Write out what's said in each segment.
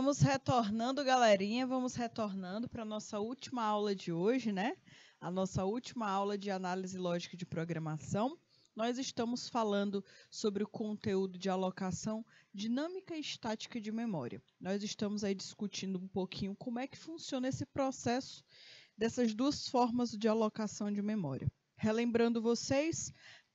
Vamos retornando, galerinha, vamos retornando para a nossa última aula de hoje, né? A nossa última aula de análise lógica de programação. Nós estamos falando sobre o conteúdo de alocação dinâmica e estática de memória. Nós estamos aí discutindo um pouquinho como é que funciona esse processo dessas duas formas de alocação de memória. Relembrando vocês,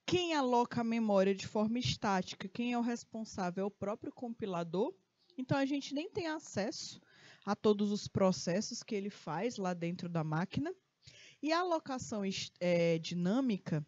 quem aloca a memória de forma estática, quem é o responsável é o próprio compilador. Então, a gente nem tem acesso a todos os processos que ele faz lá dentro da máquina. E a alocação dinâmica,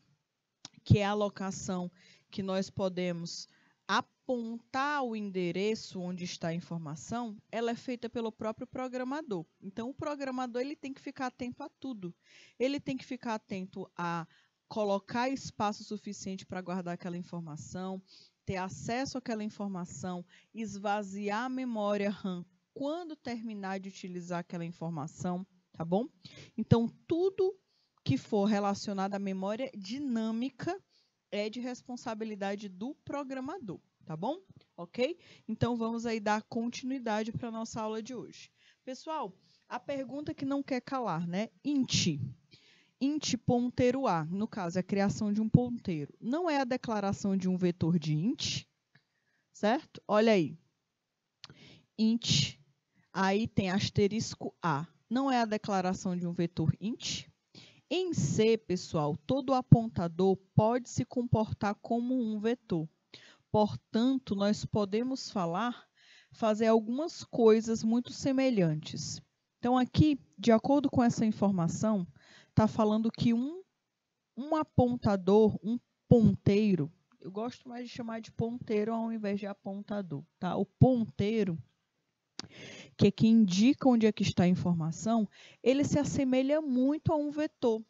que é a alocação que nós podemos apontar o endereço onde está a informação, ela é feita pelo próprio programador. Então, o programador ele tem que ficar atento a tudo. Ele tem que ficar atento a colocar espaço suficiente para guardar aquela informação, ter acesso àquela informação, esvaziar a memória RAM quando terminar de utilizar aquela informação, tá bom? Então, tudo que for relacionado à memória dinâmica é de responsabilidade do programador, tá bom? Ok? Então, vamos aí dar continuidade para a nossa aula de hoje. Pessoal, a pergunta que não quer calar, né? Int ponteiro A, no caso, é a criação de um ponteiro. Não é a declaração de um vetor de int, certo? Olha aí. Int, aí tem asterisco A. Não é a declaração de um vetor int. Em C, pessoal, todo apontador pode se comportar como um vetor. Portanto, nós podemos fazer algumas coisas muito semelhantes. Então, aqui, de acordo com essa informação, está falando que um apontador, um ponteiro, eu gosto mais de chamar de ponteiro ao invés de apontador, tá? O ponteiro, que é que indica onde é que está a informação, ele se assemelha muito a um vetor.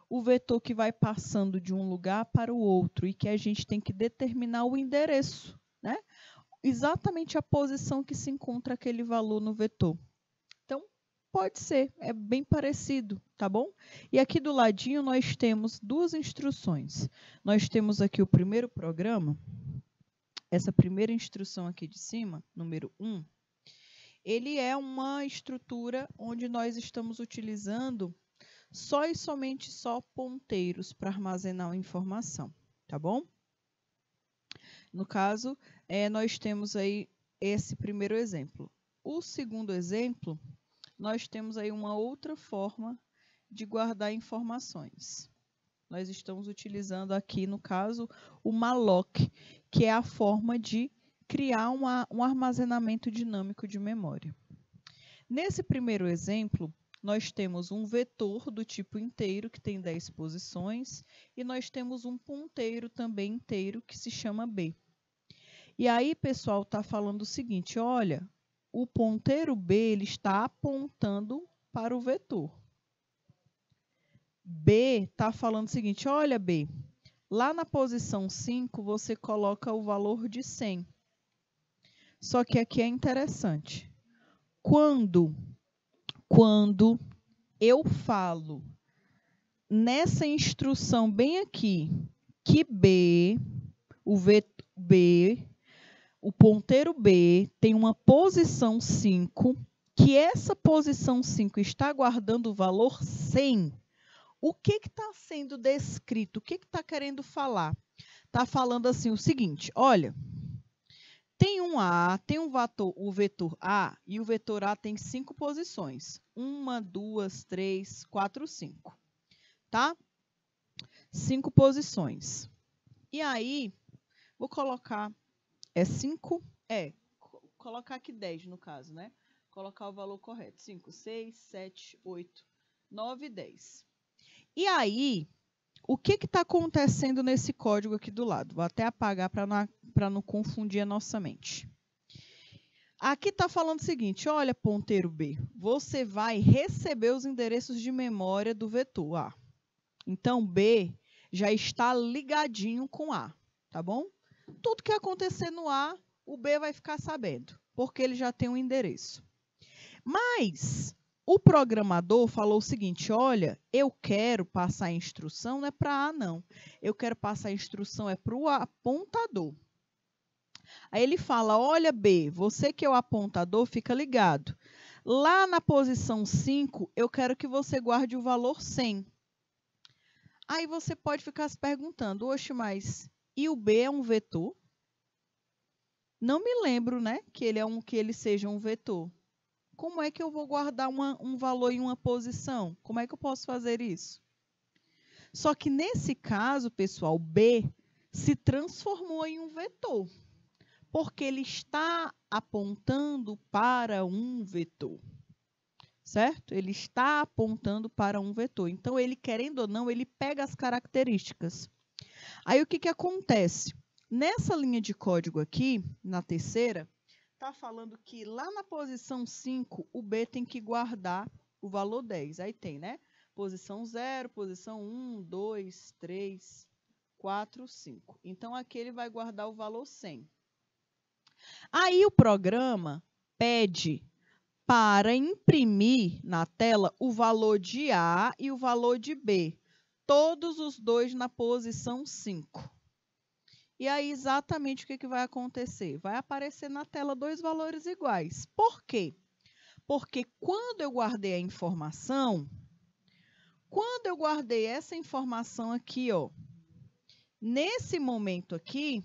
O vetor que vai passando de um lugar para o outro e que a gente tem que determinar o endereço, né? Exatamente a posição que se encontra aquele valor no vetor. Então, pode ser, é bem parecido, tá bom? E aqui do ladinho nós temos duas instruções. Nós temos aqui o primeiro programa, essa primeira instrução aqui de cima, número 1, ele é uma estrutura onde nós estamos utilizando só e somente ponteiros para armazenar a informação, tá bom? No caso, nós temos aí esse primeiro exemplo. O segundo exemplo, nós temos aí uma outra forma de guardar informações. Nós estamos utilizando aqui, no caso, o malloc, que é a forma de criar um armazenamento dinâmico de memória. Nesse primeiro exemplo, nós temos um vetor do tipo inteiro, que tem 10 posições, e nós temos um ponteiro também inteiro, que se chama B. E aí, pessoal, está falando o seguinte, olha, o ponteiro B ele está apontando para o vetor. B está falando o seguinte, olha, B, lá na posição 5, você coloca o valor de 100. Só que aqui é interessante. Quando eu falo nessa instrução bem aqui, que B, o ponteiro B tem uma posição 5, que essa posição 5 está guardando o valor 100, o que está sendo descrito? O que está querendo falar? Está falando assim o seguinte, olha, tem o vetor A, e o vetor A tem 5 posições. 1, 2, 3, 4, 5. Tá? 5 posições. E aí, vou colocar, 5, colocar aqui 10 no caso, né? Colocar o valor correto. 5, 6, 7, 8, 9, 10. E aí, o que está acontecendo nesse código aqui do lado? Vou até apagar para não confundir a nossa mente. Aqui está falando o seguinte, olha, ponteiro B, você vai receber os endereços de memória do vetor A. Então, B já está ligadinho com A, tá bom? Tudo que acontecer no A, o B vai ficar sabendo, porque ele já tem um endereço. Mas o programador falou o seguinte, olha, eu quero passar a instrução, não é para A, não. Eu quero passar a instrução para o apontador. Aí ele fala, olha B, você que é o apontador, fica ligado. Lá na posição 5, eu quero que você guarde o valor 100. Aí você pode ficar se perguntando, oxe, mas e o B é um vetor? Não me lembro, né, que ele seja um vetor. Como é que eu vou guardar um valor em uma posição? Como é que eu posso fazer isso? Só que nesse caso, pessoal, B se transformou em um vetor, porque ele está apontando para um vetor, certo? Ele está apontando para um vetor. Então, ele, querendo ou não, ele pega as características. Aí, o que que acontece? Nessa linha de código aqui, na terceira, está falando que lá na posição 5, o B tem que guardar o valor 10. Aí tem, né? Posição 0, posição 1, 2, 3, 4, 5. Então, aqui ele vai guardar o valor 100. Aí o programa pede para imprimir na tela o valor de A e o valor de B, todos os dois na posição 5. E aí, exatamente o que vai acontecer? Vai aparecer na tela dois valores iguais. Por quê? Porque quando eu guardei a informação, quando eu guardei essa informação aqui, ó, nesse momento aqui,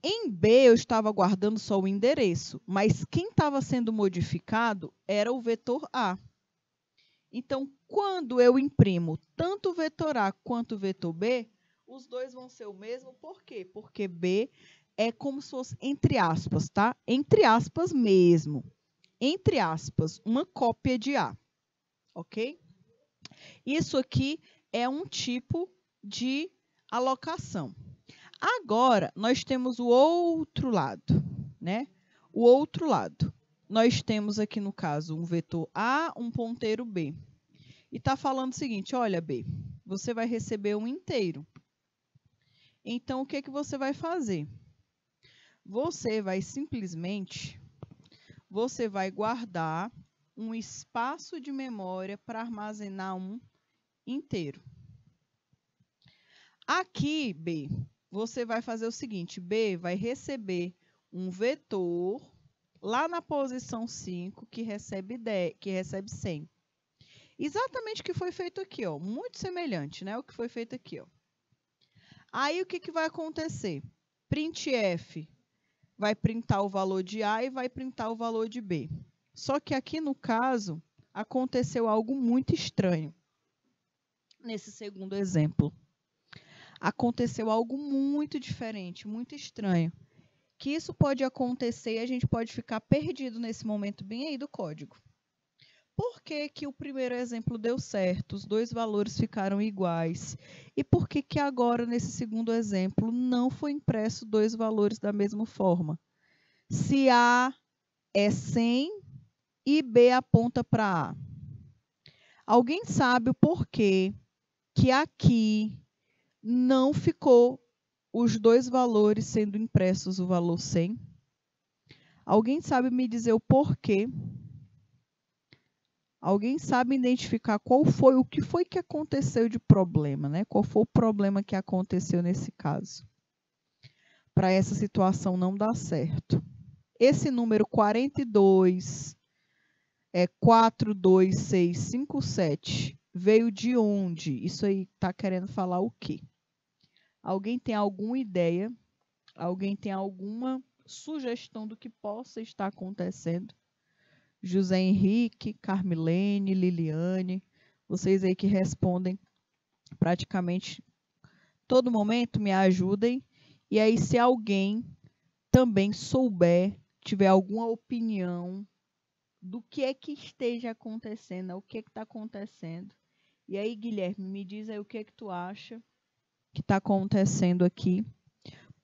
em B eu estava guardando só o endereço, mas quem estava sendo modificado era o vetor A. Então, quando eu imprimo tanto o vetor A quanto o vetor B, os dois vão ser o mesmo. Por quê? Porque B é como se fosse, entre aspas, tá? Entre aspas mesmo. Entre aspas, uma cópia de A. Ok? Isso aqui é um tipo de alocação. Agora, nós temos o outro lado, né? O outro lado. Nós temos aqui, no caso, um vetor A, um ponteiro B. E está falando o seguinte, olha, B, você vai receber um inteiro. Então, o que que você vai fazer? Você vai simplesmente, você vai guardar um espaço de memória para armazenar um inteiro. Aqui, B, você vai fazer o seguinte, B vai receber um vetor lá na posição 5 que recebe 100. Exatamente o que foi feito aqui, ó, muito semelhante, né, o que foi feito aqui, ó. Aí, o que que vai acontecer? Printf vai printar o valor de A e vai printar o valor de B. Só que aqui, no caso, aconteceu algo muito estranho. Nesse segundo exemplo. Aconteceu algo muito diferente, muito estranho. Que isso pode acontecer e a gente pode ficar perdido nesse momento bem aí do código. Por que que o primeiro exemplo deu certo, os dois valores ficaram iguais? E por que que agora, nesse segundo exemplo, não foi impresso dois valores da mesma forma? Se A é 100 e B aponta para A. Alguém sabe o porquê que aqui não ficou os dois valores sendo impressos o valor 100? Alguém sabe me dizer o porquê? Alguém sabe identificar o que foi que aconteceu de problema, né? Qual foi o problema que aconteceu nesse caso? Para essa situação não dar certo. Esse número 42, 42657, veio de onde? Isso aí está querendo falar o quê? Alguém tem alguma ideia? Alguém tem alguma sugestão do que possa estar acontecendo? José Henrique, Carmilene, Liliane, vocês aí que respondem praticamente todo momento, me ajudem. E aí, se alguém também souber, tiver alguma opinião do que é que esteja acontecendo, o que é que está acontecendo. E aí, Guilherme, me diz aí o que é que tu acha que está acontecendo aqui.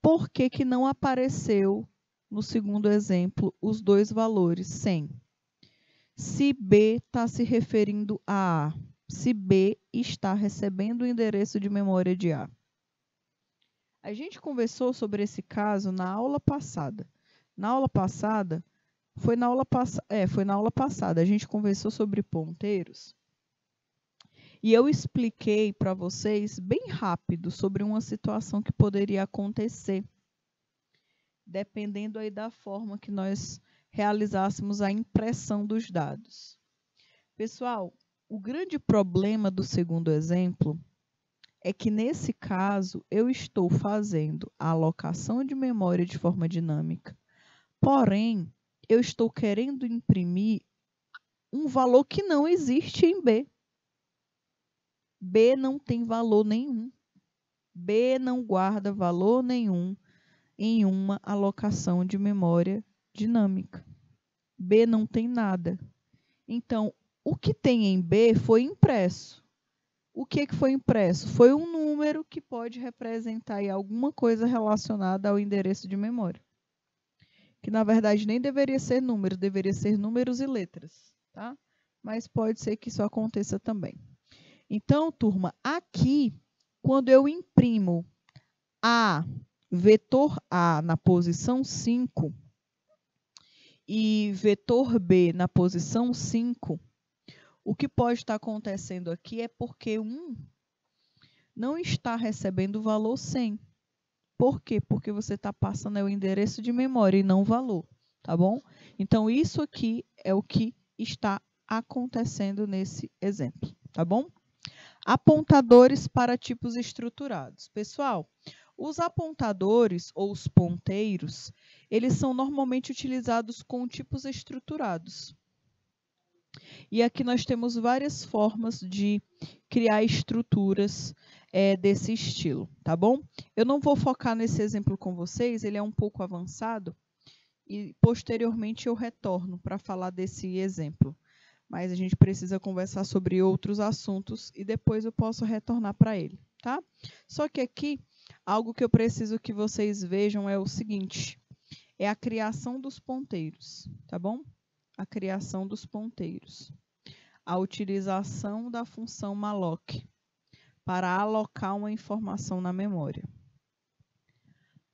Por que que não apareceu, no segundo exemplo, os dois valores 100? Se B está se referindo a A, se B está recebendo o endereço de memória de A. A gente conversou sobre esse caso na aula passada. Na aula passada, foi na aula passada, a gente conversou sobre ponteiros. E eu expliquei para vocês bem rápido sobre uma situação que poderia acontecer. dependendo aí da forma que nós realizássemos a impressão dos dados. Pessoal, o grande problema do segundo exemplo é que, nesse caso, eu estou fazendo a alocação de memória de forma dinâmica, porém, eu estou querendo imprimir um valor que não existe em B. B não tem valor nenhum. B não guarda valor nenhum em uma alocação de memória dinâmica. B não tem nada. Então, o que tem em B foi impresso. O que foi impresso? Foi um número que pode representar aí alguma coisa relacionada ao endereço de memória. Que, na verdade, nem deveria ser número, deveria ser números e letras, tá? Mas pode ser que isso aconteça também. Então, turma, aqui, quando eu imprimo A, vetor A na posição 5 e vetor B na posição 5, o que pode estar acontecendo aqui é porque não está recebendo o valor 100. Por quê? Porque você está passando o endereço de memória e não o valor, tá bom? Então, isso aqui é o que está acontecendo nesse exemplo, tá bom? Apontadores para tipos estruturados. Pessoal, os apontadores ou os ponteiros, eles são normalmente utilizados com tipos estruturados. E aqui nós temos várias formas de criar estruturas desse estilo, tá bom? Eu não vou focar nesse exemplo com vocês, ele é um pouco avançado e posteriormente eu retorno para falar desse exemplo. Mas a gente precisa conversar sobre outros assuntos e depois eu posso retornar para ele, tá? Só que aqui, algo que eu preciso que vocês vejam é o seguinte, é a criação dos ponteiros, tá bom? A criação dos ponteiros. A utilização da função malloc para alocar uma informação na memória.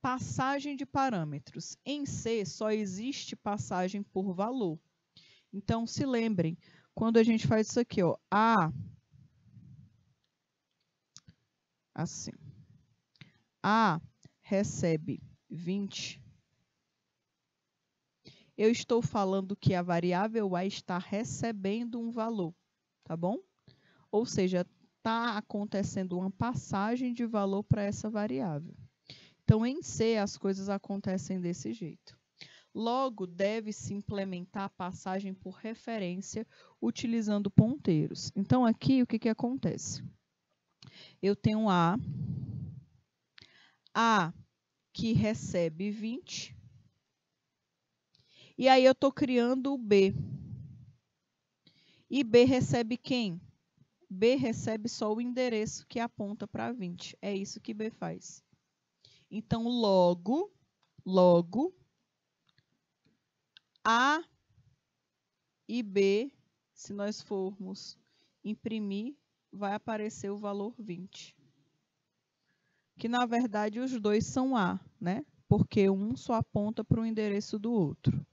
Passagem de parâmetros. Em C, só existe passagem por valor. Então, se lembrem, quando a gente faz isso aqui, ó, A, assim, A recebe 20, eu estou falando que a variável A está recebendo um valor, tá bom? Ou seja, está acontecendo uma passagem de valor para essa variável. Então, em C, as coisas acontecem desse jeito. Logo, deve-se implementar a passagem por referência utilizando ponteiros. Então, aqui, o que acontece? Eu tenho A que recebe 20, e aí eu estou criando o B. E B recebe quem? B recebe só o endereço que aponta para 20. É isso que B faz. Então, logo, A e B, se nós formos imprimir, vai aparecer o valor 20. Que, na verdade, os dois são A, né? Porque um só aponta para o endereço do outro.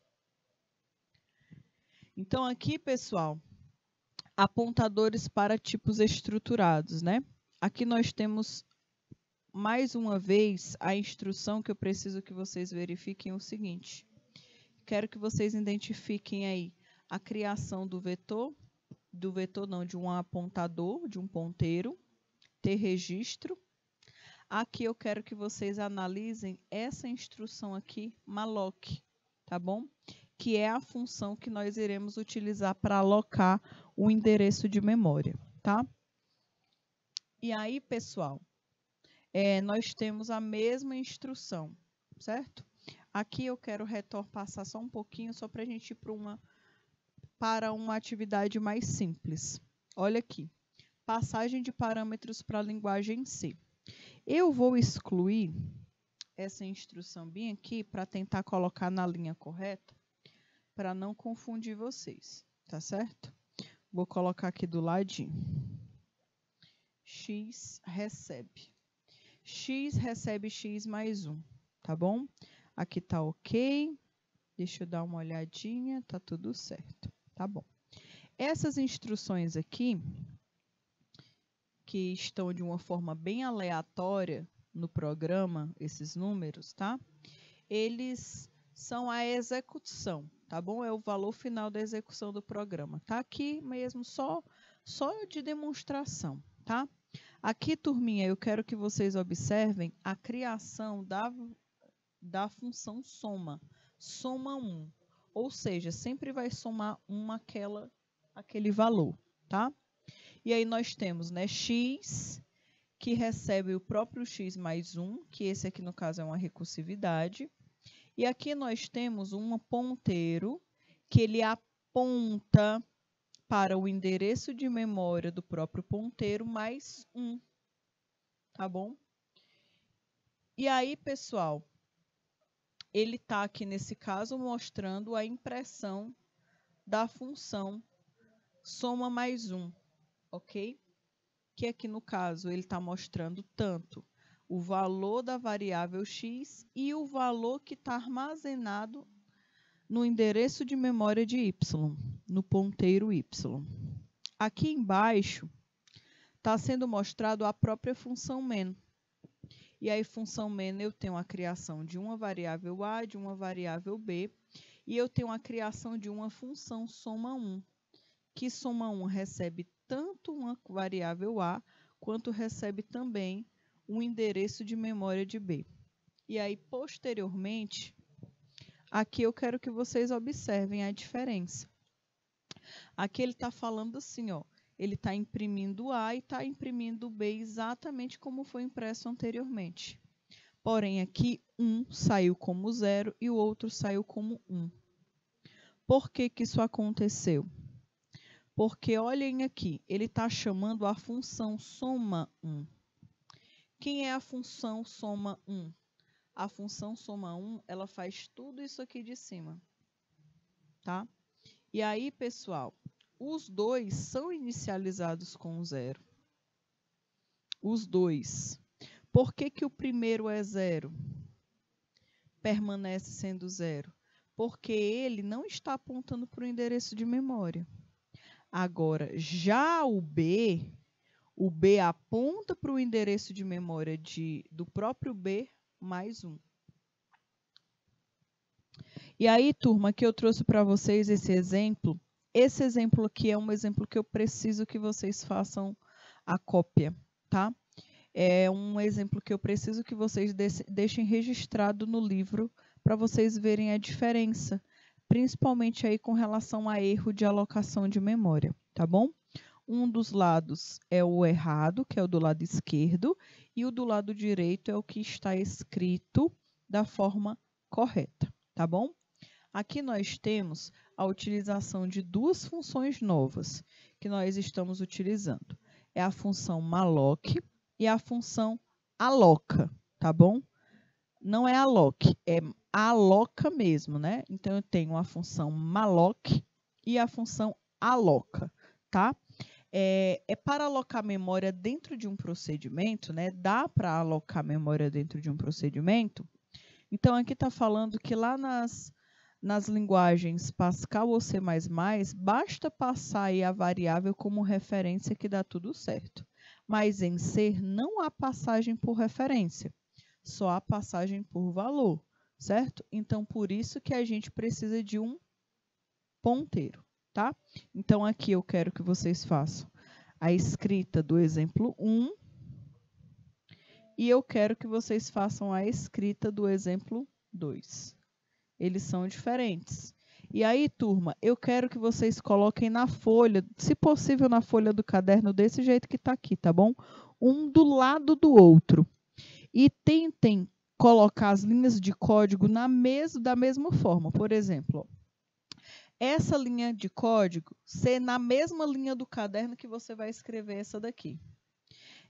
Então, aqui, pessoal, apontadores para tipos estruturados, né? Aqui nós temos, mais uma vez, a instrução que eu preciso que vocês verifiquem o seguinte. Quero que vocês identifiquem aí a criação do vetor não, de um apontador, de um ponteiro, ter registro. Aqui eu quero que vocês analisem essa instrução aqui, malloc, tá bom? Que é a função que nós iremos utilizar para alocar o endereço de memória, tá? E aí, pessoal, nós temos a mesma instrução, certo? Aqui eu quero passar só um pouquinho, só para a gente ir para uma atividade mais simples. Olha aqui, passagem de parâmetros para a linguagem C. Eu vou excluir essa instrução bem aqui para tentar colocar na linha correta, para não confundir vocês, tá certo? Vou colocar aqui do ladinho. X recebe X mais 1, tá bom? Aqui tá ok. Deixa eu dar uma olhadinha, tá tudo certo, tá bom. Essas instruções aqui, que estão de uma forma bem aleatória no programa, esses números, tá? eles são a execução, tá bom? É o valor final da execução do programa. Tá aqui mesmo, só de demonstração, tá? Aqui, turminha, eu quero que vocês observem a criação da função soma. Soma 1. Ou seja, sempre vai somar aquele valor, tá? E aí nós temos, né, x, que recebe o próprio x mais 1, que esse aqui no caso é uma recursividade. E aqui nós temos um ponteiro que ele aponta para o endereço de memória do próprio ponteiro mais 1, tá bom? E aí, pessoal, ele está aqui nesse caso mostrando a impressão da função soma mais 1, ok? Que aqui no caso ele está mostrando tanto o valor da variável x e o valor que está armazenado no endereço de memória de y, no ponteiro y. Aqui embaixo está sendo mostrado a própria função men. E aí, função men, eu tenho a criação de uma variável a, de uma variável b, e eu tenho a criação de uma função soma 1, que soma 1 recebe tanto uma variável a, quanto recebe também um endereço de memória de b. E aí, posteriormente, aqui eu quero que vocês observem a diferença. Aqui ele está falando assim, ó, ele está imprimindo A e está imprimindo B exatamente como foi impresso anteriormente. Porém, aqui um saiu como 0 e o outro saiu como 1. Por que que isso aconteceu? Porque, olhem aqui, ele está chamando a função soma 1. Quem é a função soma 1? A função soma 1, ela faz tudo isso aqui de cima, tá? E aí, pessoal, os dois são inicializados com 0. Os dois. Por que que o primeiro é 0? Permanece sendo 0. Porque ele não está apontando para o endereço de memória. Agora, já o B aponta para o endereço de memória do próprio B mais 1. E aí, turma, que eu trouxe para vocês esse exemplo. Esse exemplo aqui é um exemplo que eu preciso que vocês façam a cópia, tá? É um exemplo que eu preciso que vocês deixem registrado no livro para vocês verem a diferença, principalmente aí com relação a erro de alocação de memória, tá bom? Um dos lados é o errado, que é o do lado esquerdo, e o do lado direito é o que está escrito da forma correta, tá bom? Aqui nós temos a utilização de duas funções novas que nós estamos utilizando. É a função malloc e a função aloca, tá bom? Não é alloc, é aloca mesmo, né? Então, eu tenho a função malloc e a função aloca, tá? É para alocar memória dentro de um procedimento, né? Dá para alocar memória dentro de um procedimento. Então, aqui está falando que lá nas linguagens Pascal ou C++, basta passar aí a variável como referência que dá tudo certo. Mas em C não há passagem por referência, só há passagem por valor, certo? Então, por isso que a gente precisa de um ponteiro, tá? Então, aqui eu quero que vocês façam a escrita do exemplo 1 e eu quero que vocês façam a escrita do exemplo 2. Eles são diferentes. E aí, turma, eu quero que vocês coloquem na folha, se possível na folha do caderno, desse jeito que está aqui, tá bom? Um do lado do outro. E tentem colocar as linhas de código da mesma forma. Por exemplo, essa linha de código ser na mesma linha do caderno que você vai escrever essa daqui.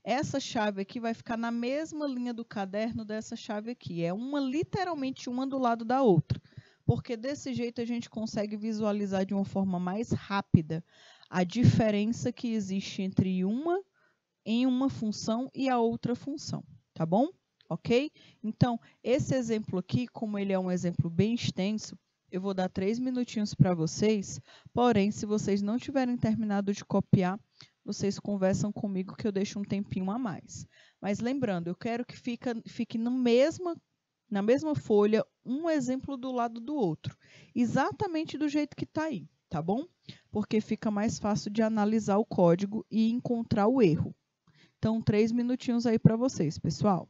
Essa chave aqui vai ficar na mesma linha do caderno dessa chave aqui. É literalmente uma do lado da outra. Porque desse jeito a gente consegue visualizar de uma forma mais rápida a diferença que existe entre uma função e a outra função. Tá bom? Ok? Então, esse exemplo aqui, como ele é um exemplo bem extenso, eu vou dar 3 minutinhos para vocês. Porém, se vocês não tiverem terminado de copiar, vocês conversam comigo que eu deixo um tempinho a mais. Mas lembrando, eu quero que fique na mesma folha, um exemplo do lado do outro, exatamente do jeito que está aí, tá bom? Porque fica mais fácil de analisar o código e encontrar o erro. Então, 3 minutinhos aí para vocês, pessoal.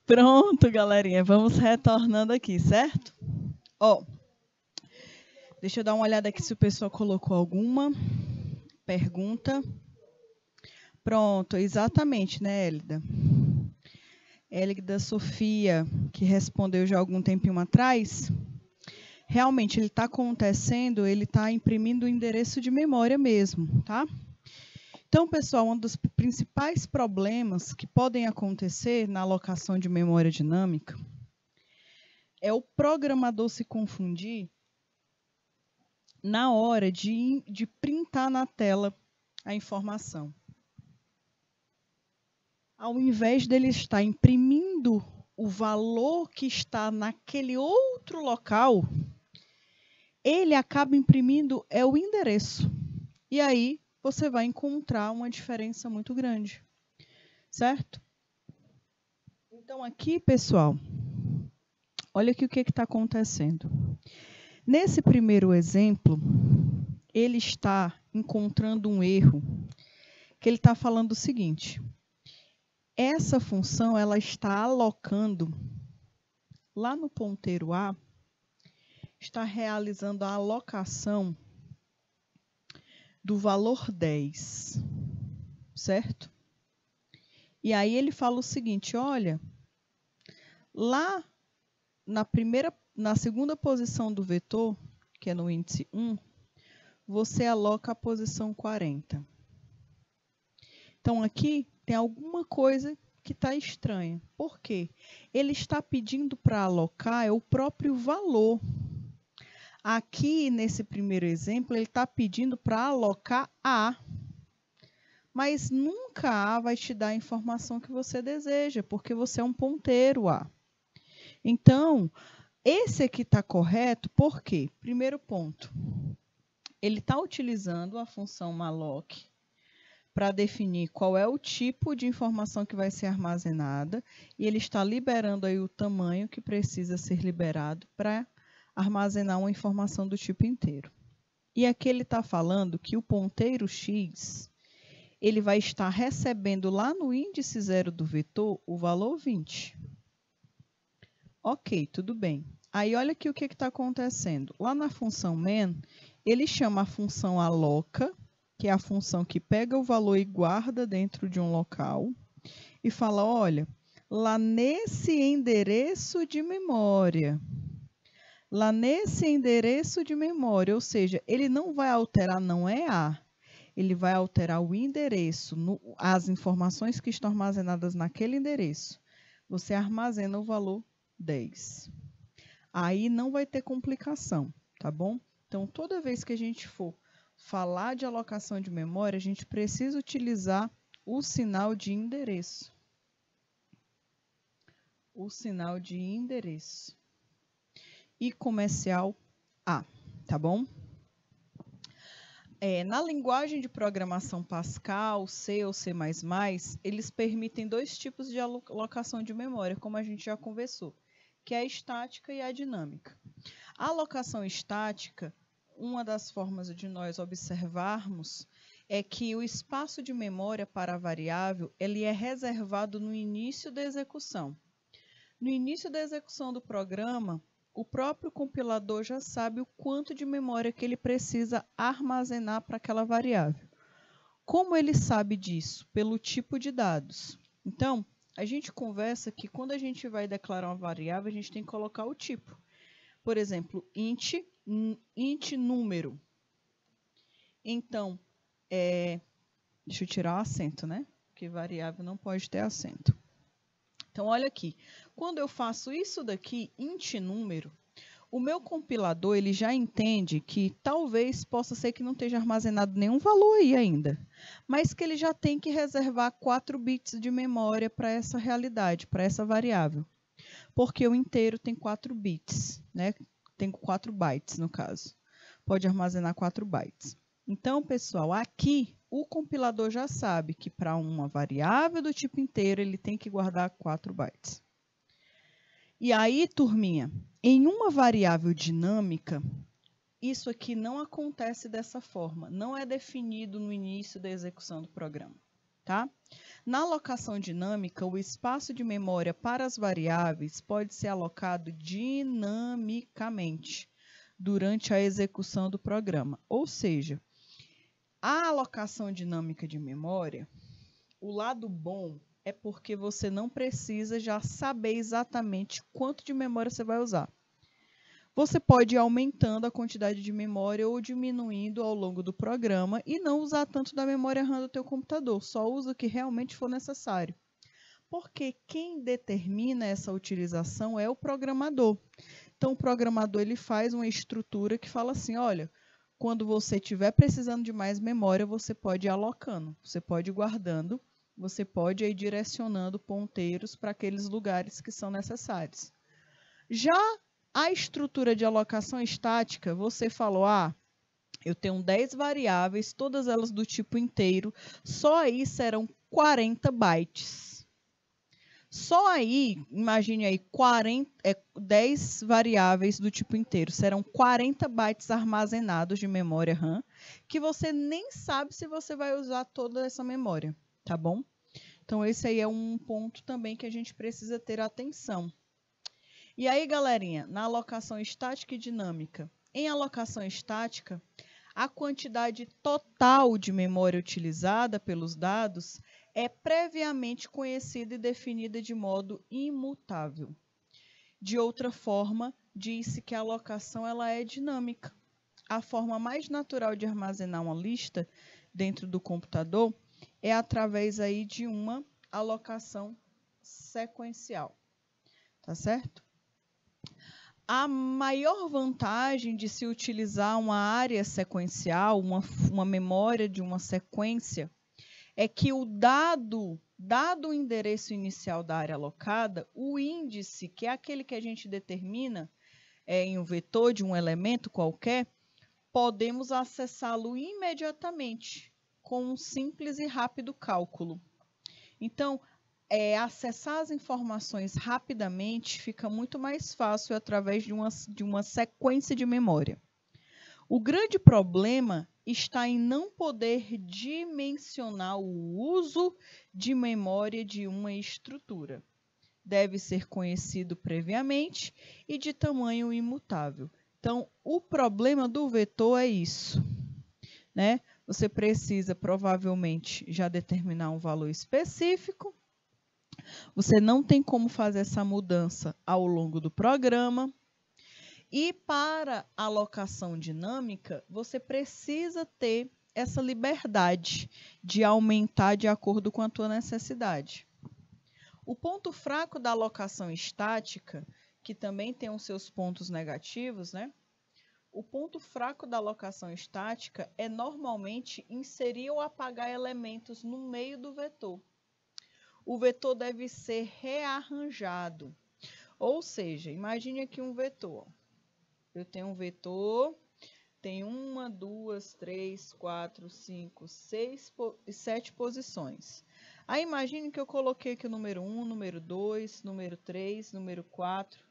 Pronto, galerinha, vamos retornando aqui, certo? Ó, Deixa eu dar uma olhada aqui se o pessoal colocou alguma pergunta. Pronto, exatamente, né, Hélida? Hélida Sofia, que respondeu já há algum tempinho atrás. Realmente, ele está acontecendo, ele está imprimindo o endereço de memória mesmo, tá? Então, pessoal, um dos principais problemas que podem acontecer na alocação de memória dinâmica é o programador se confundir na hora de printar na tela a informação. Ao invés dele estar imprimindo o valor que está naquele outro local, ele acaba imprimindo o endereço. E aí você vai encontrar uma diferença muito grande, certo? Então aqui, pessoal, olha aqui o que está acontecendo. Nesse primeiro exemplo, ele está encontrando um erro, que ele está falando o seguinte: essa função ela está alocando lá no ponteiro A, está realizando a alocação do valor 10, certo? E aí ele fala o seguinte: olha, lá na segunda posição do vetor, que é no índice 1, você aloca a posição 40. Então aqui tem alguma coisa que está estranha. Por quê? Ele está pedindo para alocar o próprio valor. Aqui, nesse primeiro exemplo, ele está pedindo para alocar A. Mas nunca A vai te dar a informação que você deseja, porque você é um ponteiro A. Então, esse aqui está correto, por quê? Primeiro ponto, ele está utilizando a função malloc para definir qual é o tipo de informação que vai ser armazenada, e ele está liberando aí o tamanho que precisa ser liberado para armazenar uma informação do tipo inteiro. E aqui ele está falando que o ponteiro x, ele vai estar recebendo lá no índice 0 do vetor o valor 20. Ok, tudo bem. Aí olha aqui o que está acontecendo. Lá na função main, ele chama a função aloca, que é a função que pega o valor e guarda dentro de um local, e fala, olha, lá nesse endereço de memória, ou seja, ele não vai alterar, não é A, ele vai alterar o endereço, as informações que estão armazenadas naquele endereço. Você armazena o valor 10. Aí não vai ter complicação, tá bom? Então, toda vez que a gente for falar de alocação de memória, a gente precisa utilizar o sinal de endereço. O sinal de endereço. E comercial A, tá bom? Na linguagem de programação Pascal, C ou C++, eles permitem dois tipos de alocação de memória, como a gente já conversou, que é a estática e a dinâmica. A alocação estática, uma das formas de nós observarmos é que o espaço de memória para a variável ele é reservado no início da execução. No início da execução do programa, o próprio compilador já sabe o quanto de memória que ele precisa armazenar para aquela variável. Como ele sabe disso? Pelo tipo de dados. Então, a gente conversa que quando a gente vai declarar uma variável, a gente tem que colocar o tipo. Por exemplo, int número. Então, deixa eu tirar o acento, né? Porque variável não pode ter acento. Então, olha aqui. Quando eu faço isso daqui, int número, o meu compilador ele já entende que talvez possa ser que não esteja armazenado nenhum valor aí ainda, mas que ele já tem que reservar 4 bits de memória para essa realidade, para essa variável. Porque o inteiro tem 4 bits, né? Tem 4 bytes no caso. Pode armazenar 4 bytes. Então, pessoal, aqui o compilador já sabe que para uma variável do tipo inteiro ele tem que guardar 4 bytes. E aí, turminha, em uma variável dinâmica, isso aqui não acontece dessa forma, não é definido no início da execução do programa, tá? Na alocação dinâmica, o espaço de memória para as variáveis pode ser alocado dinamicamente, durante a execução do programa. Ou seja, a alocação dinâmica de memória, o lado bom é porque você não precisa já saber exatamente quanto de memória você vai usar. Você pode ir aumentando a quantidade de memória ou diminuindo ao longo do programa e não usar tanto da memória RAM do teu computador, só usa o que realmente for necessário. Porque quem determina essa utilização é o programador. Então, o programador ele faz uma estrutura que fala assim, olha, quando você estiver precisando de mais memória, você pode ir alocando, você pode ir guardando, você pode ir direcionando ponteiros para aqueles lugares que são necessários. Já a estrutura de alocação estática, você falou, eu tenho 10 variáveis, todas elas do tipo inteiro, só aí serão 40 bytes. Só aí, imagine aí, 10 variáveis do tipo inteiro, serão 40 bytes armazenados de memória RAM, que você nem sabe se você vai usar toda essa memória, tá bom? Então, esse aí é um ponto também que a gente precisa ter atenção. E aí, galerinha, na alocação estática e dinâmica. Em alocação estática, a quantidade total de memória utilizada pelos dados é previamente conhecida e definida de modo imutável. De outra forma, diz-se que a alocação ela é dinâmica. A forma mais natural de armazenar uma lista dentro do computador é através aí de uma alocação sequencial. Tá certo? A maior vantagem de se utilizar uma área sequencial, uma memória de uma sequência, é que dado o endereço inicial da área alocada, o índice, que é aquele que a gente determina em um vetor de um elemento qualquer, podemos acessá-lo imediatamente com um simples e rápido cálculo. Então, acessar as informações rapidamente fica muito mais fácil através de uma sequência de memória. O grande problema está em não poder dimensionar o uso de memória de uma estrutura. Deve ser conhecido previamente e de tamanho imutável. Então, o problema do vetor é isso, né? Você precisa provavelmente já determinar um valor específico. Você não tem como fazer essa mudança ao longo do programa. E para a alocação dinâmica, você precisa ter essa liberdade de aumentar de acordo com a tua necessidade. O ponto fraco da alocação estática, que também tem os seus pontos negativos, né? O ponto fraco da alocação estática é normalmente inserir ou apagar elementos no meio do vetor. O vetor deve ser rearranjado. Ou seja, imagine aqui um vetor. Eu tenho um vetor, tem 1, 2, 3, 4, 5, 6 e 7 posições. Aí imagine que eu coloquei aqui o número 1, número 2, número 3, número 4,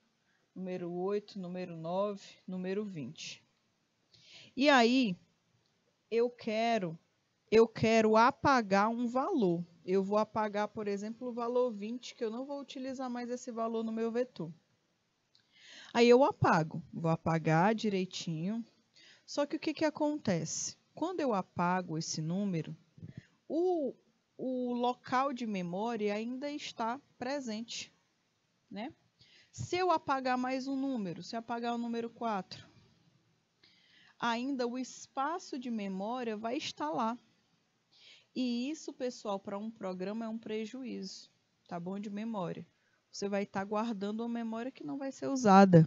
número 8, número 9, número 20. E aí, eu quero apagar um valor. Eu vou apagar, por exemplo, o valor 20, que eu não vou utilizar mais esse valor no meu vetor. Aí eu apago, vou apagar direitinho. Só que o que acontece? Quando eu apago esse número, o local de memória ainda está presente, né? Se eu apagar mais um número, se eu apagar o número 4, ainda o espaço de memória vai estar lá. E isso, pessoal, para um programa é um prejuízo, tá bom? De memória. Você vai estar guardando uma memória que não vai ser usada.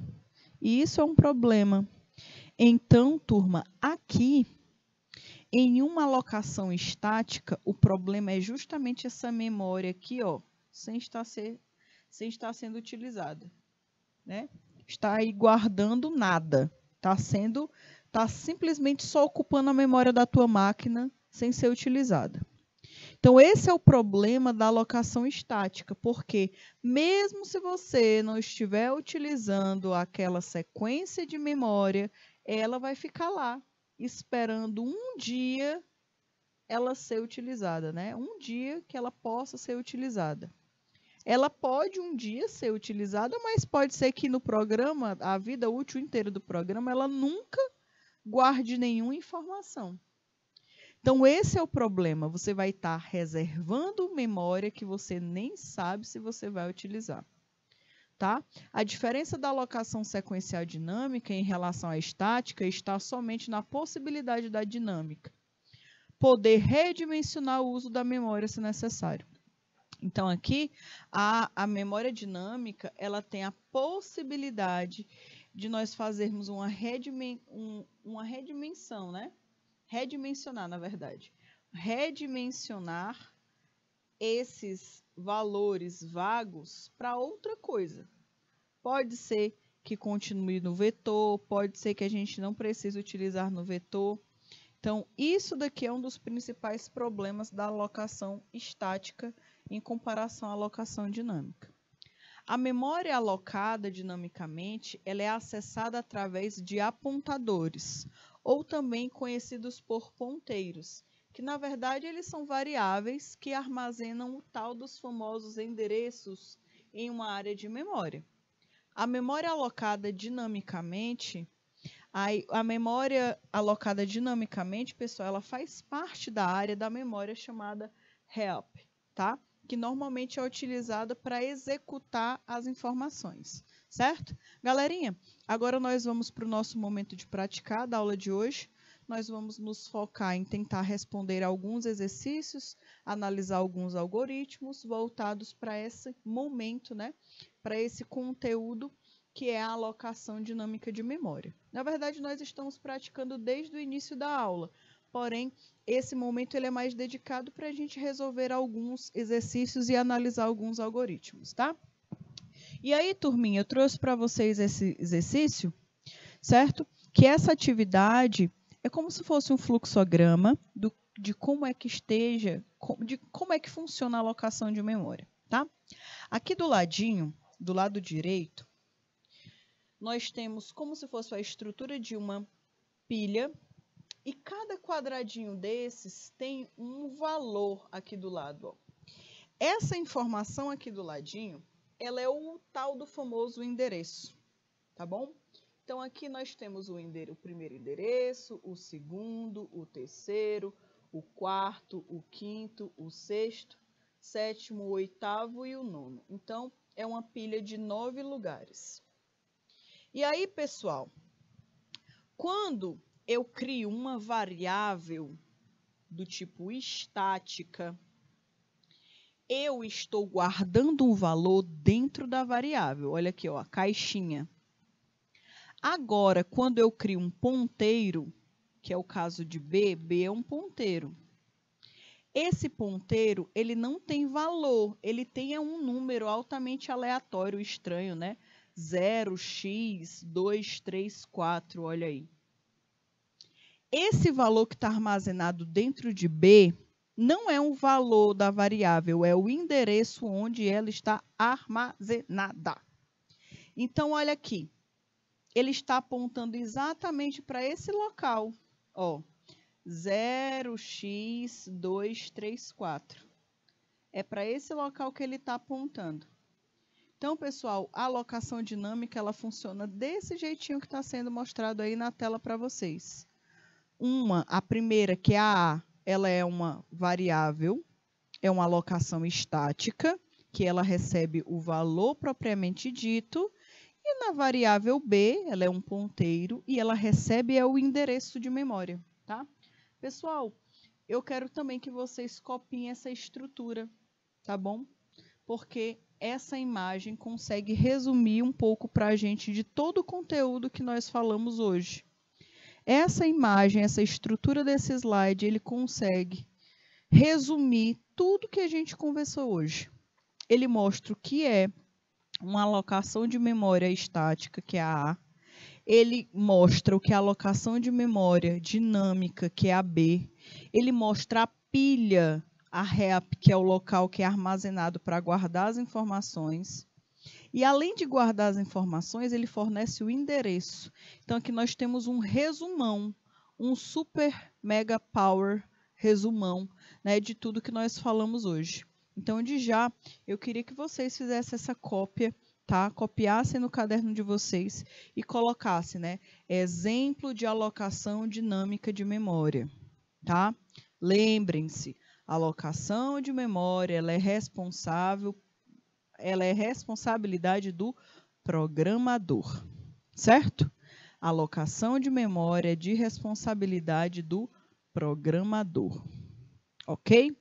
E isso é um problema. Então, turma, aqui, em uma alocação estática, o problema é justamente essa memória aqui, ó, sem estar sendo utilizada, né? Está aí guardando nada. Está simplesmente só ocupando a memória da tua máquina sem ser utilizada. Então, esse é o problema da alocação estática, porque mesmo se você não estiver utilizando aquela sequência de memória, ela vai ficar lá, esperando um dia ela ser utilizada, né? Um dia que ela possa ser utilizada. ela pode um dia ser utilizada, mas pode ser que no programa, a vida útil inteira do programa, ela nunca guarde nenhuma informação. Então, esse é o problema. Você vai estar reservando memória que você nem sabe se você vai utilizar. Tá? A diferença da alocação sequencial dinâmica em relação à estática está somente na possibilidade da dinâmica poder redimensionar o uso da memória se necessário. Então, aqui, a memória dinâmica, ela tem a possibilidade de nós fazermos uma redimensão, né? Redimensionar, na verdade. Redimensionar esses valores vagos para outra coisa. Pode ser que continue no vetor, pode ser que a gente não precise utilizar no vetor. Então, isso daqui é um dos principais problemas da alocação estática em comparação à alocação dinâmica. A memória alocada dinamicamente, ela é acessada através de apontadores, ou também conhecidos por ponteiros, que na verdade eles são variáveis que armazenam o tal dos famosos endereços em uma área de memória. A memória alocada dinamicamente, pessoal, ela faz parte da área da memória chamada help, tá? Que normalmente é utilizada para executar as informações, certo? Galerinha, agora nós vamos para o nosso momento de praticar da aula de hoje. Nós vamos nos focar em tentar responder alguns exercícios, analisar alguns algoritmos voltados para esse momento, né? Para esse conteúdo que é a alocação dinâmica de memória. Na verdade, nós estamos praticando desde o início da aula, porém, esse momento ele é mais dedicado para a gente resolver alguns exercícios e analisar alguns algoritmos, tá? E aí, turminha, eu trouxe para vocês esse exercício, certo? Que essa atividade é como se fosse um fluxograma de como é que de como é que funciona a alocação de memória, tá? Aqui do ladinho, do lado direito, nós temos como se fosse a estrutura de uma pilha e cada quadradinho desses tem um valor aqui do lado. Ó. Essa informação aqui do ladinho, ela é o tal do famoso endereço, tá bom? Então, aqui nós temos o primeiro endereço, o segundo, o terceiro, o quarto, o quinto, o sexto, sétimo, o oitavo e o nono. Então, é uma pilha de 9 lugares. E aí, pessoal, quando eu crio uma variável do tipo estática, eu estou guardando um valor dentro da variável. Olha aqui, ó, a caixinha. Agora, quando eu crio um ponteiro, que é o caso de B, B é um ponteiro. Esse ponteiro, ele não tem valor, ele tem um número altamente aleatório, estranho, né? 0x234, olha aí. Esse valor que está armazenado dentro de B não é um valor da variável, é o endereço onde ela está armazenada. Então, olha aqui. Ele está apontando exatamente para esse local, ó, 0x234. É para esse local que ele está apontando. Então, pessoal, a alocação dinâmica, ela funciona desse jeitinho que está sendo mostrado aí na tela para vocês. A primeira, que é a A, ela é uma variável, é uma alocação estática, que ela recebe o valor propriamente dito, e na variável B, ela é um ponteiro, e ela recebe o endereço de memória, tá? Pessoal, eu quero também que vocês copiem essa estrutura, tá bom? Porque essa imagem consegue resumir um pouco para a gente de todo o conteúdo que nós falamos hoje. Essa imagem, essa estrutura desse slide, ele consegue resumir tudo que a gente conversou hoje. Ele mostra o que é uma alocação de memória estática, que é a A. Ele mostra o que é a alocação de memória dinâmica, que é a B. Ele mostra a pilha, a heap, que é o local que é armazenado para guardar as informações. E além de guardar as informações, ele fornece o endereço. Então, aqui nós temos um resumão, um super mega power resumão, né, de tudo que nós falamos hoje. Então, de já, eu queria que vocês fizessem essa cópia, tá? Copiassem no caderno de vocês e colocassem, né? Exemplo de alocação dinâmica de memória, tá? Lembrem-se, a alocação de memória, ela é responsabilidade do programador, certo? A alocação de memória é de responsabilidade do programador, ok?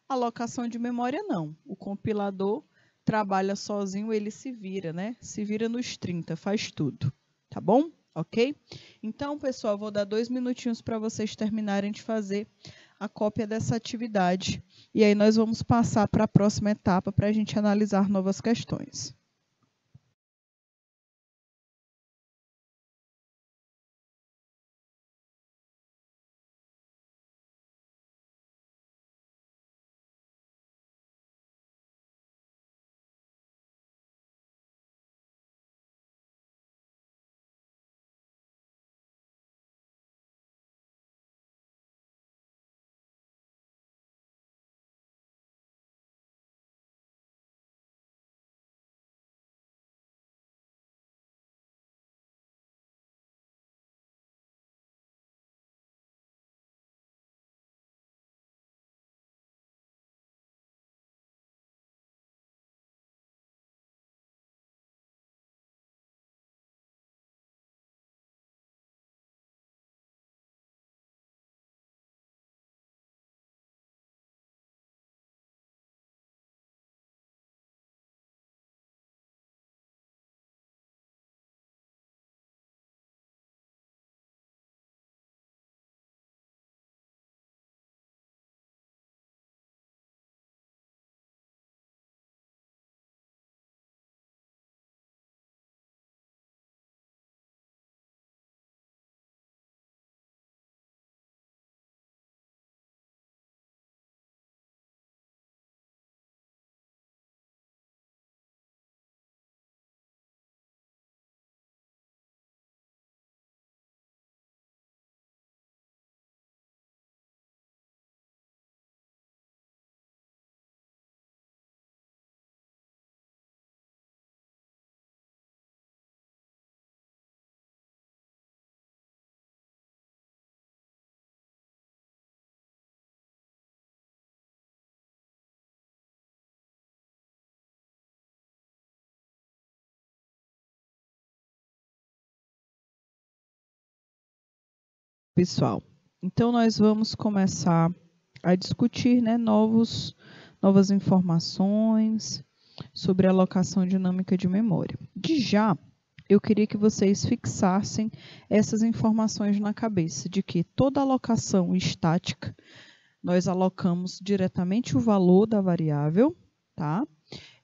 Alocação de memória não. O compilador trabalha sozinho, ele se vira, né? Se vira nos 30, faz tudo, tá bom? Ok? Então, pessoal, vou dar 2 minutinhos para vocês terminarem de fazer a cópia dessa atividade. E aí nós vamos passar para a próxima etapa para a gente analisar novas questões. Pessoal, então nós vamos começar a discutir, né, novas informações sobre a alocação dinâmica de memória. De já, eu queria que vocês fixassem essas informações na cabeça, de que toda alocação estática, nós alocamos diretamente o valor da variável, tá?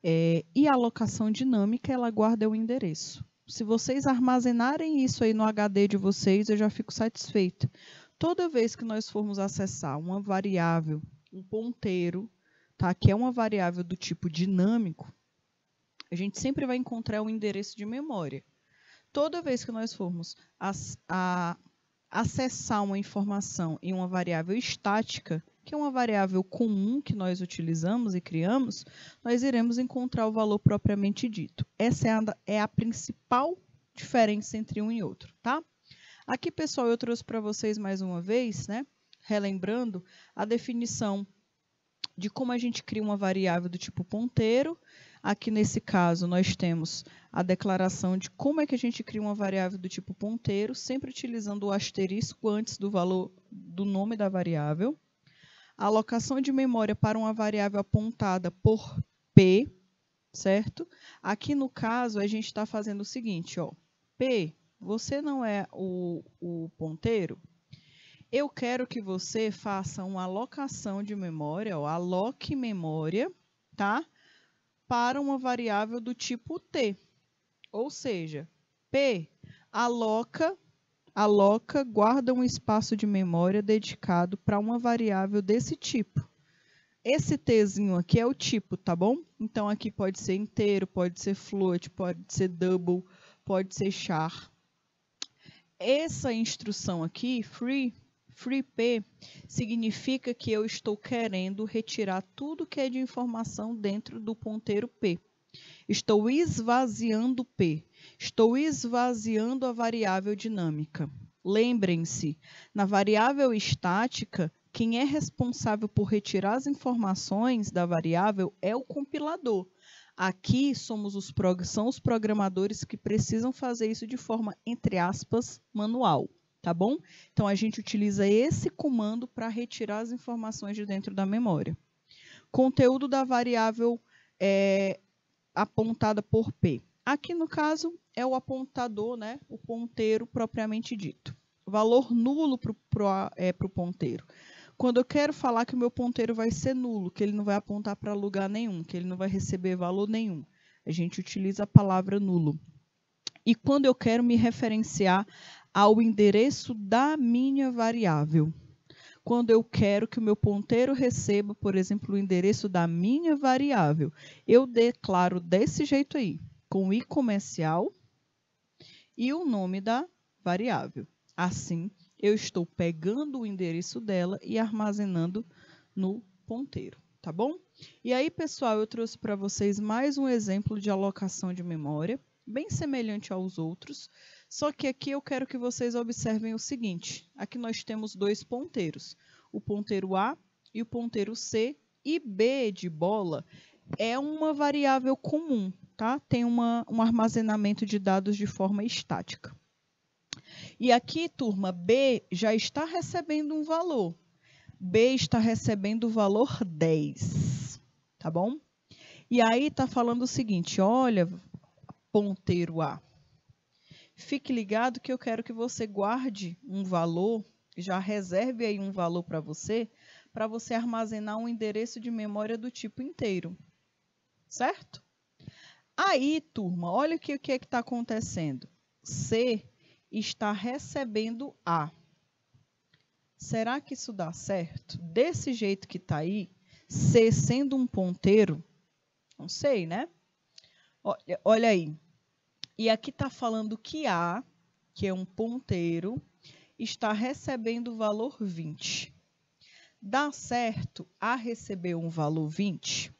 E a alocação dinâmica, ela guarda o endereço. Se vocês armazenarem isso aí no HD de vocês, eu já fico satisfeita. Toda vez que nós formos acessar uma variável, um ponteiro, tá? Que é uma variável do tipo dinâmico, a gente sempre vai encontrar o endereço de memória. Toda vez que nós formos acessar uma informação em uma variável estática, que é uma variável comum que nós utilizamos e criamos, nós iremos encontrar o valor propriamente dito. Essa é a principal diferença entre um e outro, tá? Aqui, pessoal, eu trouxe para vocês mais uma vez, né? Relembrando a definição de como a gente cria uma variável do tipo ponteiro. Aqui, nesse caso, nós temos a declaração de como é que a gente cria uma variável do tipo ponteiro, sempre utilizando o asterisco antes do valor do nome da variável. A alocação de memória para uma variável apontada por P, certo? Aqui, no caso, a gente está fazendo o seguinte, ó. P, você não é o ponteiro? Eu quero que você faça uma alocação de memória, ó, aloque memória, tá? Para uma variável do tipo T. Ou seja, P aloca, guarda um espaço de memória dedicado para uma variável desse tipo. Esse Tzinho aqui é o tipo, tá bom? Então, aqui pode ser inteiro, pode ser float, pode ser double, pode ser char. Essa instrução aqui, free FreeP significa que eu estou querendo retirar tudo que é de informação dentro do ponteiro P. Estou esvaziando P. Estou esvaziando a variável dinâmica. Lembrem-se, na variável estática, quem é responsável por retirar as informações da variável é o compilador. Aqui são os programadores que precisam fazer isso de forma, entre aspas, manual, tá bom? Então, a gente utiliza esse comando para retirar as informações de dentro da memória. Conteúdo da variável apontada por P. Aqui, no caso, é o apontador, né? O ponteiro propriamente dito. Valor nulo para o ponteiro. Quando eu quero falar que o meu ponteiro vai ser nulo, que ele não vai apontar para lugar nenhum, que ele não vai receber valor nenhum, a gente utiliza a palavra nulo. E quando eu quero me referenciar ao endereço da minha variável, quando eu quero que o meu ponteiro receba, por exemplo, o endereço da minha variável, eu declaro desse jeito aí, com i comercial e o nome da variável. Assim, eu estou pegando o endereço dela e armazenando no ponteiro, tá bom? E aí, pessoal, eu trouxe para vocês mais um exemplo de alocação de memória, bem semelhante aos outros, só que aqui eu quero que vocês observem o seguinte, aqui nós temos dois ponteiros, o ponteiro A e o ponteiro C, e B de bola é uma variável comum, tá? Tem um armazenamento de dados de forma estática. E aqui, turma, B já está recebendo um valor. B está recebendo o valor 10, tá bom? E aí está falando o seguinte, olha, ponteiro A, fique ligado que eu quero que você guarde um valor, já reserve aí um valor para você armazenar um endereço de memória do tipo inteiro, certo? Aí, turma, olha o que está acontecendo. C está recebendo A. Será que isso dá certo? Desse jeito que está aí, C sendo um ponteiro, não sei, né? Olha aí. E aqui está falando que A, que é um ponteiro, está recebendo o valor 20. Dá certo A receber um valor 20? O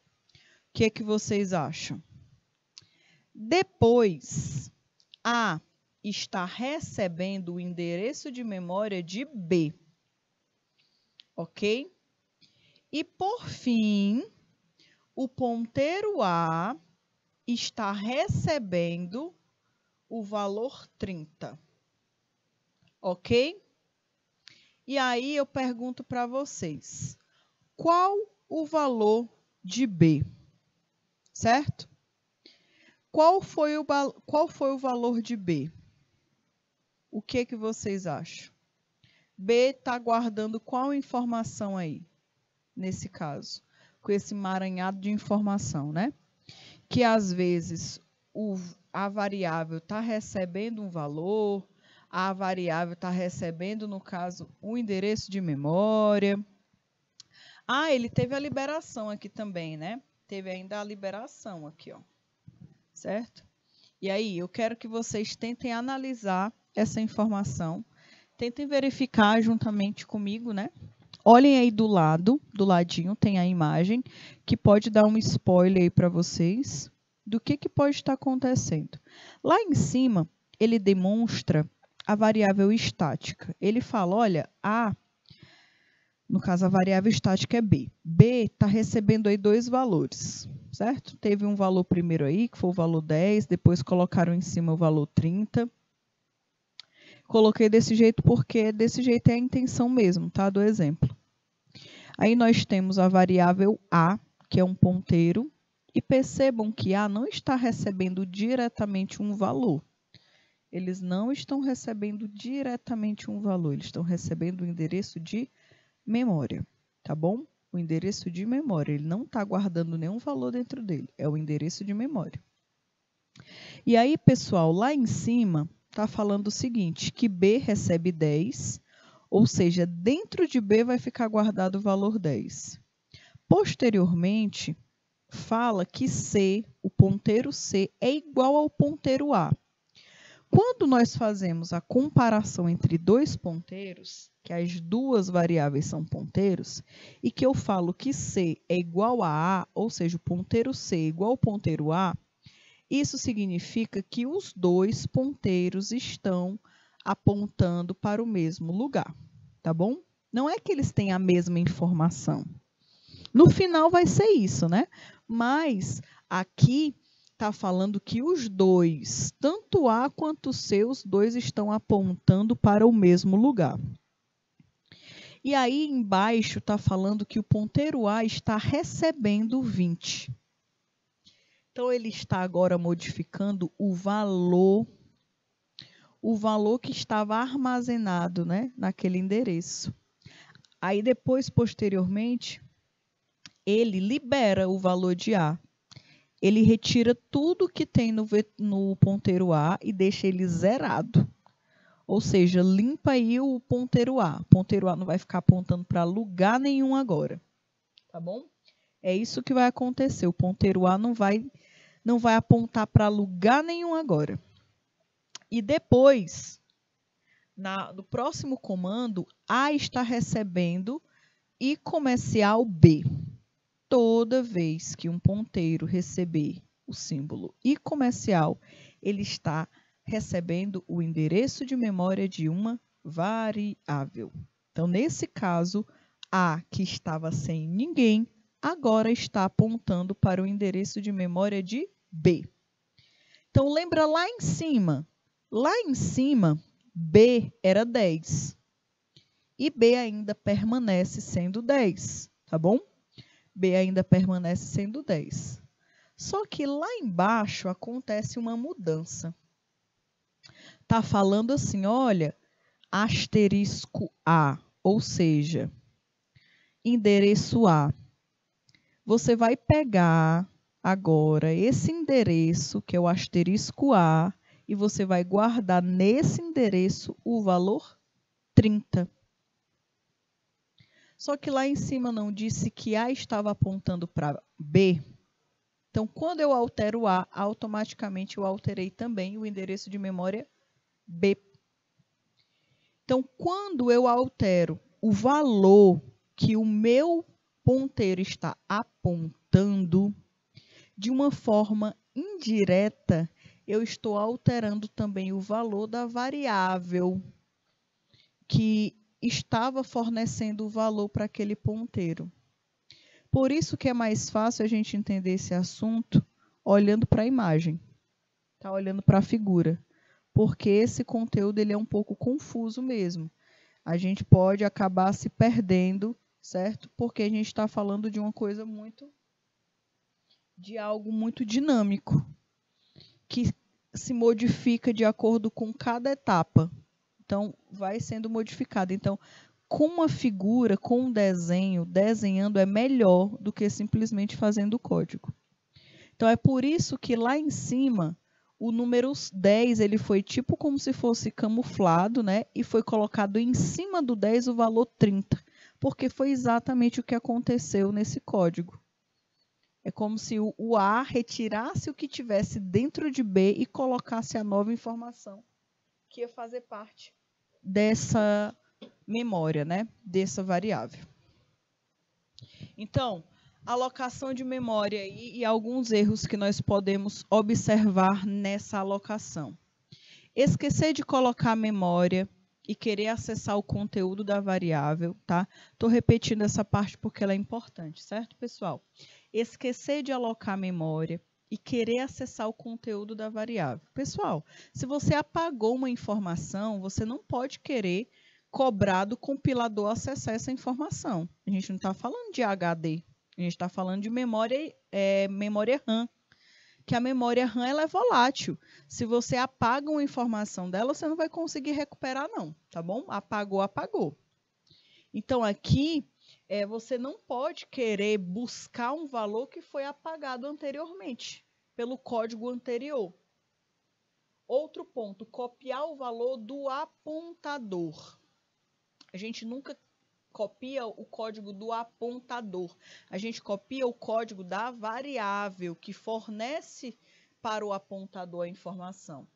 que é que vocês acham? Depois, A está recebendo o endereço de memória de B. Ok? E, por fim, o ponteiro A está recebendo o valor 30. Ok? E aí eu pergunto para vocês, qual o valor de B? Certo? Qual foi o valor de B? O que vocês acham? B está guardando qual informação aí, nesse caso? Com esse emaranhado de informação, né? Que às vezes a variável está recebendo um valor, a variável está recebendo, no caso, um endereço de memória. Ah, ele teve a liberação aqui também, né? Teve ainda a liberação aqui, ó. Certo? E aí, eu quero que vocês tentem analisar essa informação. Tentem verificar juntamente comigo, né? Olhem aí do ladinho, tem a imagem, que pode dar um spoiler aí para vocês do que pode estar acontecendo. Lá em cima, ele demonstra a variável estática. Ele fala, olha, A, no caso a variável estática é B. B está recebendo aí dois valores, certo? Teve um valor primeiro aí, que foi o valor 10, depois colocaram em cima o valor 30. Coloquei desse jeito porque desse jeito é a intenção mesmo, tá? Do exemplo. Aí nós temos a variável A, que é um ponteiro, e percebam que A não está recebendo diretamente um valor. Eles não estão recebendo diretamente um valor, eles estão recebendo o endereço de memória, tá bom? O endereço de memória, ele não está guardando nenhum valor dentro dele, é o endereço de memória. E aí, pessoal, lá em cima está falando o seguinte, que B recebe 10, ou seja, dentro de B vai ficar guardado o valor 10. Posteriormente, fala que C, o ponteiro C, é igual ao ponteiro A. Quando nós fazemos a comparação entre dois ponteiros, que as duas variáveis são ponteiros, e que eu falo que C é igual a A, ou seja, o ponteiro C é igual ao ponteiro A, isso significa que os dois ponteiros estão apontando para o mesmo lugar, tá bom? Não é que eles têm a mesma informação. No final vai ser isso, né? Mas aqui está falando que os dois, tanto A quanto C, os dois estão apontando para o mesmo lugar. E aí embaixo está falando que o ponteiro A está recebendo 20. Então, ele está agora modificando o valor que estava armazenado, né, naquele endereço. Aí depois, posteriormente, ele libera o valor de A. Ele retira tudo que tem no ponteiro A e deixa ele zerado. Ou seja, limpa aí o ponteiro A. O ponteiro A não vai ficar apontando para lugar nenhum agora. Tá bom? É isso que vai acontecer. O ponteiro A não vai apontar para lugar nenhum agora. E depois, no próximo comando, A está recebendo I comercial B. Toda vez que um ponteiro receber o símbolo I comercial, ele está recebendo o endereço de memória de uma variável. Então, nesse caso, A, que estava sem ninguém, agora está apontando para o endereço de memória de B. Então, lembra lá em cima? Lá em cima, B era 10. E B ainda permanece sendo 10, tá bom? B ainda permanece sendo 10. Só que lá embaixo acontece uma mudança. Tá falando assim, olha, asterisco A, ou seja, endereço A. Você vai pegar agora esse endereço, que é o asterisco A, e você vai guardar nesse endereço o valor 30. Só que lá em cima não disse que A estava apontando para B. Então, quando eu altero A, automaticamente eu alterei também o endereço de memória B. Então, quando eu altero o valor que o meu ponteiro está apontando, de uma forma indireta, eu estou alterando também o valor da variável que estava fornecendo o valor para aquele ponteiro. Por isso que é mais fácil a gente entender esse assunto olhando para a imagem, tá? Olhando para a figura, porque esse conteúdo ele é um pouco confuso mesmo. A gente pode acabar se perdendo, certo? Porque a gente está falando de algo muito dinâmico, que se modifica de acordo com cada etapa. Então, vai sendo modificado. Então, com uma figura, com um desenho, desenhando é melhor do que simplesmente fazendo o código. Então, é por isso que lá em cima, o número 10, ele foi tipo como se fosse camuflado, né? E foi colocado em cima do 10 o valor 30, porque foi exatamente o que aconteceu nesse código. É como se o A retirasse o que tivesse dentro de B e colocasse a nova informação, que ia fazer parte dessa memória, né? Dessa variável. Então, alocação de memória e alguns erros que nós podemos observar nessa alocação. Esquecer de colocar a memória e querer acessar o conteúdo da variável, tá? Estou repetindo essa parte porque ela é importante, certo, pessoal? Esquecer de alocar a memória e querer acessar o conteúdo da variável. Pessoal, se você apagou uma informação, você não pode querer cobrar do compilador acessar essa informação. A gente não está falando de HD, a gente está falando de memória RAM, que a memória RAM ela é volátil. Se você apaga uma informação dela, você não vai conseguir recuperar não, tá bom? Apagou, apagou. Então, aqui, você não pode querer buscar um valor que foi apagado anteriormente, pelo código anterior. Outro ponto, copiar o valor do apontador. A gente nunca copia o código do apontador. A gente copia o código da variável que fornece para o apontador a informação.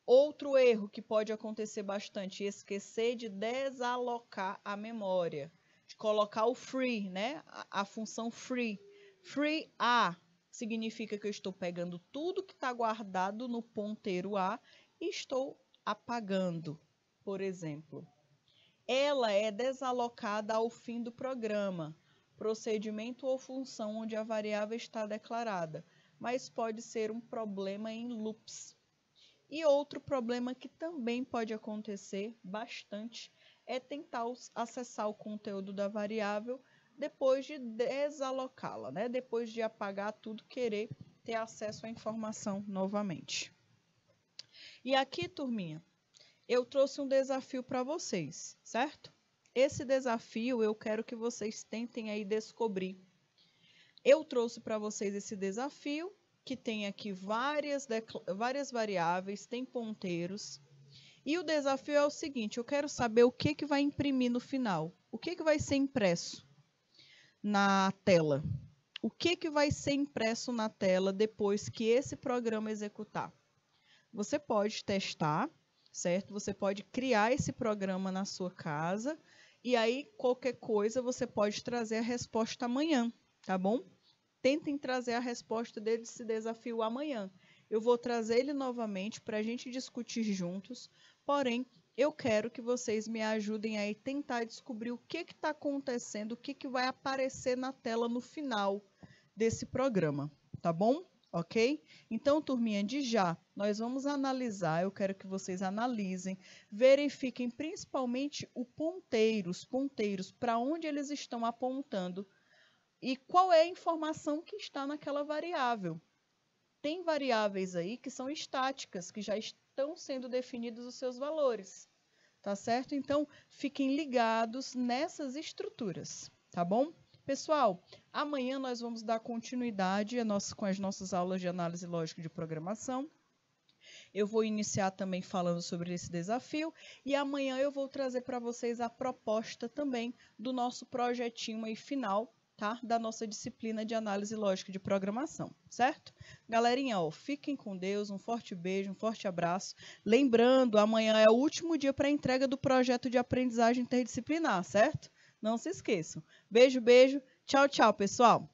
Outro erro que pode acontecer bastante, esquecer de desalocar a memória, de colocar o free, né? A função free. Free A significa que eu estou pegando tudo que está guardado no ponteiro A e estou apagando, por exemplo. Ela é desalocada ao fim do programa, procedimento ou função onde a variável está declarada, mas pode ser um problema em loops. E outro problema que também pode acontecer bastante é tentar acessar o conteúdo da variável depois de desalocá-la, né? Depois de apagar tudo, querer ter acesso à informação novamente. E aqui, turminha, eu trouxe um desafio para vocês, certo? Esse desafio eu quero que vocês tentem aí descobrir. Eu trouxe para vocês esse desafio, que tem aqui várias variáveis, tem ponteiros. E o desafio é o seguinte, eu quero saber o que vai imprimir no final. O que vai ser impresso na tela? O que vai ser impresso na tela depois que esse programa executar? Você pode testar, certo? Você pode criar esse programa na sua casa e aí qualquer coisa você pode trazer a resposta amanhã, tá bom? Tentem trazer a resposta desse desafio amanhã. Eu vou trazer ele novamente para a gente discutir juntos, porém, eu quero que vocês me ajudem aí a tentar descobrir o que está acontecendo, o que vai aparecer na tela no final desse programa, tá bom? Ok? Então, turminha, de já, nós vamos analisar, eu quero que vocês analisem, verifiquem principalmente os ponteiros, para onde eles estão apontando e qual é a informação que está naquela variável. Tem variáveis aí que são estáticas, que já estão sendo definidos os seus valores, tá certo? Então, fiquem ligados nessas estruturas, tá bom? Pessoal, amanhã nós vamos dar continuidade com as nossas aulas de análise lógica de programação. Eu vou iniciar também falando sobre esse desafio e amanhã eu vou trazer para vocês a proposta também do nosso projetinho aí final, tá? Da nossa disciplina de análise lógica de programação, certo? Galerinha, ó, fiquem com Deus, um forte beijo, um forte abraço. Lembrando, amanhã é o último dia para a entrega do projeto de aprendizagem interdisciplinar, certo? Não se esqueçam. Beijo, beijo. Tchau, tchau, pessoal.